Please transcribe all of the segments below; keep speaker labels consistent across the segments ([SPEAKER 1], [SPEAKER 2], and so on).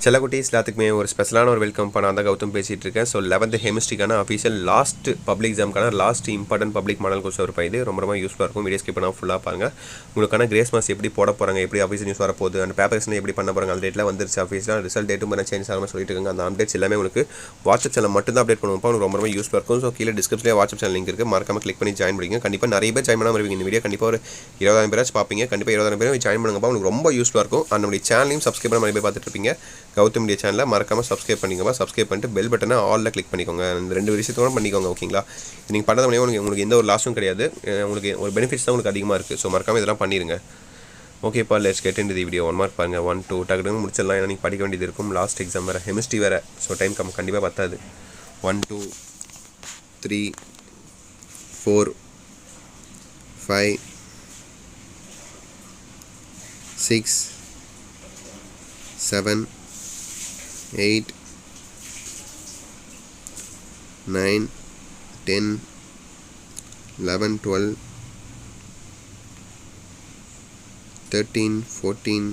[SPEAKER 1] செல்லக்குட்டீஸ் எல்லாத்துக்குமே ஒரு ஸ்பெஷலான ஒரு வெல்கம் நான் தான் கௌதம் பேசிகிட்டு இருக்கேன். ஸோ 11th ஹெமிஸ்ட்ரிக்கான அஃபீஷியல் லாஸ்ட் பப்ளிக் எக்ஸாமுக்கான last important public model question ஒரு இது ரொம்ப யூஸ்ஃபுல்லாக இருக்கும். வீடியோ ஸ்கிப் பண்ணால் ஃபுல்லாக பாருங்கள். உங்களுக்கான கிரேஸ் மார்க்ஸ் எப்படி போட போகிறாங்க, எப்படி ஆஃபீஸ் நியூஸ் வரப்போகுது, அந்த பேப்பர்ஸ்லாம் எப்படி பண்ண போகிறாங்க, அந்த டேட்டில் வந்துருச்சு ஆஃபீஸில் ரிசல்ட் டேட்டும் பண்ண சேஞ்ச் ஆகாமல் சொல்லிட்டு இருக்காங்க. அந்த அப்டேட்ஸ் எல்லாமே உங்களுக்கு வாட்ஸ்அப் சேனல் மட்டும் தான் அப்டேட் பண்ணுவோம். உங்களுக்கு ரொம்ப யூஸ்ஃபுல்லாக இருக்கும். ஸோ கீழே டிஸ்கிரிப்ஷனில் வாட்ஸ்அப் சேனல் லிங்க் இருக்குது, மறக்காம கிளிக் பண்ணி ஜாயின் பண்ணிங்க. கண்டிப்பாக நிறைய பேர் ஜாயின் பண்ணாமல் இருப்பீங்க. இந்த வீடியோ கண்டிப்பாக ஒரு 20,000 பேராச்சும் பார்ப்பீங்க. கண்டிப்பாக 20,000 பேரும் ஜாயின் பண்ணுங்கப்பா. உங்களுக்கு ரொம்ப யூஸ்ஃபுல்லாக இருக்கும். நம்மளுடைய சேனலையும் சப்ஸ்கிரைப் பண்ண மாதிரி பார்த்துட்டு இருப்பீங்க. கௌதம் மீடியா சேனலில் மறக்காமல் சப்ஸ்கிரைப் பண்ணிக்கோங்க. சப்ஸ்கிரைப் பண்ணிட்டு பெல் பட்டனை ஆலில் கிளிக் பண்ணிக்கோங்க. இந்த 2 விஷயத்தோட பண்ணிக்கோங்க. ஓகேங்களா? நீங்கள் பண்ணுறது மூலியமாக உங்களுக்கு எந்த ஒரு லாஸும் கிடையாது. உங்களுக்கு ஒரு பெனிஃபிட்ஸ் தான் உங்களுக்கு அதிகமாக இருக்குது. ஸோ மறக்காமல் இதெல்லாம் பண்ணிடுங்க. ஓகேப்பா, let's get into the video. 1 mark பாருங்கள், 1 2 டக்குன்னு முடிச்சிடலாம். ஏன்னா நீங்கள் படிக்க வேண்டியது இருக்கும். லாஸ்ட் எக்ஸாம் வேறு, ஹெமிஸ்ட்ரி வேறு. ஸோ டைம் கண்டிப்பாக பத்தாது. 1 2 3 4 5 6 7 8 9 10 11 12 13 14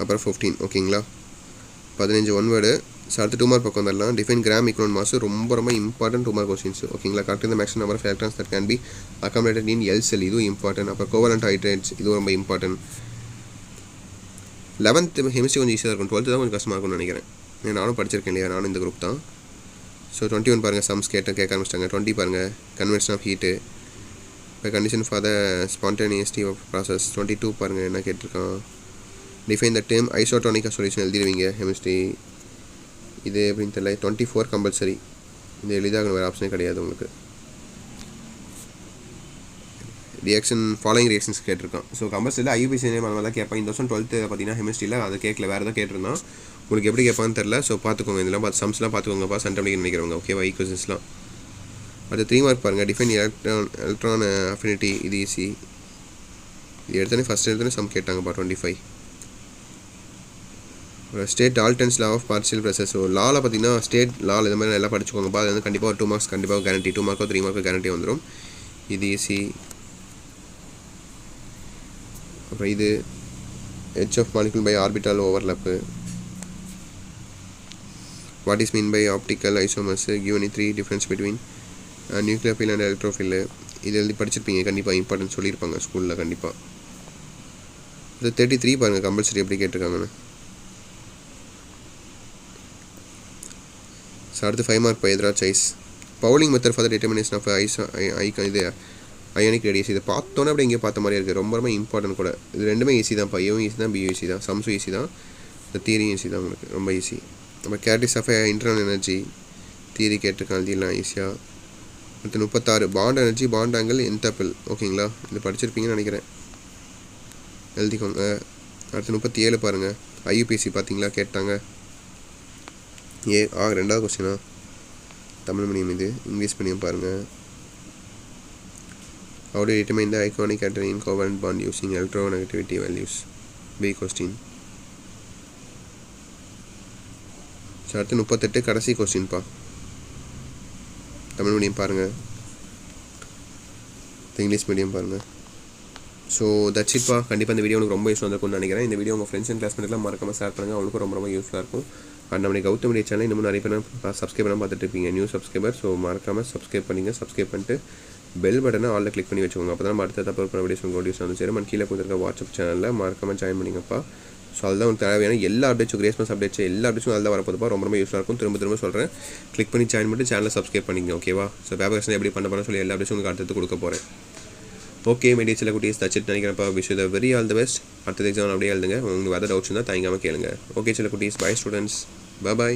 [SPEAKER 1] அப்புறம் 15. ஓகேங்களா? 15 ஒன் வேர்டு. அடுத்து 2 மார்க் பக்கம் வந்துடலாம். டிஃபைன் கிராம் ஈக்குவல் மாஸ் ரொம்ப இம்பார்ட்டன்ட் 2 மார்க் கொஸ்டின்ஸ். ஓகேங்களா? கரெக்ட் இந்த maximum number of electrons that can be accommodated in L shell, இதுவும் இம்பார்ட்டன்ட். அப்புறம் கோவலண்ட் ஹைட்ரேட்ஸ், இதுவும் ரொம்ப இம்பார்ட்டன்ட். 11th ஹெமிஸ்ட்ரி கொஞ்சம் ஈஸியாக இருக்கும். 12th தான் கொஞ்சம் கஷ்டமாக இருக்கும்னு நினைக்கிறேன். நானும் படிச்சிருக்கேன் இல்லையா, நானும் இந்த குரூப் தான். ஸோ 21 பாருங்கள், சம்ஸ் கேட்க ஆரம்பிச்சிட்டாங்க. 20 பாருங்கள், கன்வென்ஷன் ஆஃப் ஹீட்டு, இப்போ condition for the spontaneity of process. 22 பாருங்கள் என்ன கேட்டிருக்கான். Define the term isotonic solution எழுதிடுவீங்க ஹெமிஸ்ட்ரி. இது எப்படின்னு தெரியல. 24 கம்பல்சரி. இது எளிதாக வேறு ஆப்ஷனே கிடையாது உங்களுக்கு. ரியாக்ஷன் ஃபாலோயிங் ரியாக்ஷன்ஸ் கேட்டிருக்கான். ஸோ கம்பல்சரியில் ஐபிசி நேம் அந்த தான் கேட்பான். இந்த வருஷம் 12th பார்த்தீங்கன்னா ஹெமிஸ்ட்ரியில் அதை கேட்கல, வேறு எதாவது கேட்டிருந்தான். உங்களுக்கு எப்படி கேட்பான்னு தெரில. ஸோ பார்த்துக்கோங்க, இதெல்லாம் சம்ஸ்லாம் பார்த்துக்கோங்கப்பா, சென்டமிக்கு நினைக்கிறவங்க. ஓகேவா? ஈக்குவேஷன்ஸ்லாம். அது 3 மார்க் பாருங்கள். டிஃபைன் எலக்ட்ரான் அஃபினிட்டி, இது ஈஸி. இது ஃபஸ்ட் சம் கேட்டாங்கப்பா. 25 state Dalton's law of partial pressure. So லாவில் பார்த்தீங்கன்னா ஸ்டேட் லாவில் இது மாதிரி நல்லா படிச்சுக்கோங்கப்பா. அது வந்து கண்டிப்பாக ஒரு 2 மார்க்ஸ் கண்டிப்பாக கேரண்டி. 2 மார்க்கோ 3 மார்க்கோ கேரண்டி வந்துடும். இது ஈஸி. அப்புறம் இது H of molecule by orbital overlap. What is mean by optical isomers, give any 3 difference between nucleophile and electrophile. இது எழுதி படிச்சிருப்பீங்க கண்டிப்பாக, இம்பார்ட்டன்ட் சொல்லியிருப்பாங்க ஸ்கூலில் கண்டிப்பாக. இது 33 பாருங்கள், கம்பல்சரி எப்படி கேட்டிருக்காங்கன்னு. ஸோ அடுத்து 5 மார்க் எதிராக choice. Pauling method for the determination of இது அயோனிக் ரேடியஸ். இதை பார்த்தோன்னே அப்படி இங்கே பார்த்த மாதிரியே இருக்குது. ரொம்ப இம்பார்ட்டன்ட் கூட. இது ரெண்டுமே ஈஸி தான். ஏவும் ஈஸி தான், பியும் ஈஸி தான், சம்ஸும் ஈஸி தான், இந்த தியரியும் ஈஸி தான். உங்களுக்கு ரொம்ப ஈஸி. நம்ம கேரக்டரிஸ் ஆஃப் இன்டர்னல் எனர்ஜி தியரி கேட்டிருக்காங்க, எழுதிடலாம் ஈஸியாக. அடுத்து 36 bond energy, bond angle, enthalpy. ஓகேங்களா? இது படிச்சிருப்பீங்கன்னு நினைக்கிறேன், எழுதிக்கோங்க. அடுத்து 37 பாருங்கள், ஐயூபிசி பார்த்தீங்களா கேட்டாங்க. ரெண்டாவது கொஸ்டினா, தமிழ் மீடியம், இது இங்கிலீஷ் மீடியம் பாருங்கள். How do you determine the ionic and covalent bond using electronegativity values? B question. So அடுத்து 38 கடைசி கொஸ்டின்ப்பா. தமிழ் மீடியம் பாருங்கள், இங்கிலீஷ் மீடியம் பாருங்கள். ஸோ தட்ஸ் இட்ப்பா. கண்டிப்பாக இந்த வீடியோ உங்களுக்கு ரொம்ப யூஸ்ஃபுல்லாக இருக்கும்னு நினைக்கிறேன். இந்த வீடியோ உங்கள் ஃப்ரெண்ட்ஸ் அண்ட் கிளாஸ்மேட்லாம் மறக்காமல் ஷேர் பண்ணுங்கள். அவங்களுக்கும் ரொம்ப யூஸ்ஃபுல்லாக இருக்கும். அண்ட் நம்மளுடைய கௌதம் மீடியா சேனல் இன்னும் நிறைய பேர் சப்ஸ்கிரைப் பண்ணால் பார்த்துட்டு இருப்பீங்க, நியூ சப்ஸ்கிரைபர். ஸோ மறக்காமல் சப்ஸ்கிரைப் பண்ணிங்க. சப்ஸ்கிரைப் பண்ணிட்டு பெல் பட்டனை ஆலில் கிளிக் பண்ணி வச்சுக்கோங்க. அப்போ தான் நம்ம அடுத்த தப்பு பண்ண வீடியோஸ் உங்கள் வீடியோஸ் வந்து சேரும். கீழே கொடுத்துருக்க வாட்ஸ்அப் சேனலில் மறக்காமல் ஜாயின் பண்ணிங்கப்பா. ஸோ அதுதான் உங்களுக்கு தேவையான எல்லா அப்டேட்ஸும், கிரேஸ் மார்க்ஸ் அப்டேட்ஸ் எல்லா அப்டேட்ஸும் அதில் வரப்போதுப்பா. ரொம்ப யூஸ்ஃபுல்லாக இருக்கும். திரும்ப சொல்கிறேன், கிளிக் பண்ணி ஜாயின் பண்ணிட்டு சேனலை சப்ஸ்கிரைப் பண்ணிங்க. ஓகேவா? ஸோ பேப்பர் எப்படி பண்ண போகிறேன் சொல்லி எல்லா அப்டேட்ஸும் உங்களுக்கு அடுத்து கொடுக்க போகிறேன். ஓகே மீடியா செல்லக்குட்டீஸ், தச்சிட்டு நினைக்கிறேன்ப்பா. Wish you the very all the best. அடுத்த எக்ஸாம் அப்படியே எழுதுங்க. உங்களுக்கு வேறு டவுட்ஸ் இருந்தால் தயங்காமல் கேளுங்க. ஓகே செல்லக்குட்டீஸ், பை ஸ்டூடெண்ட்ஸ், பாய்.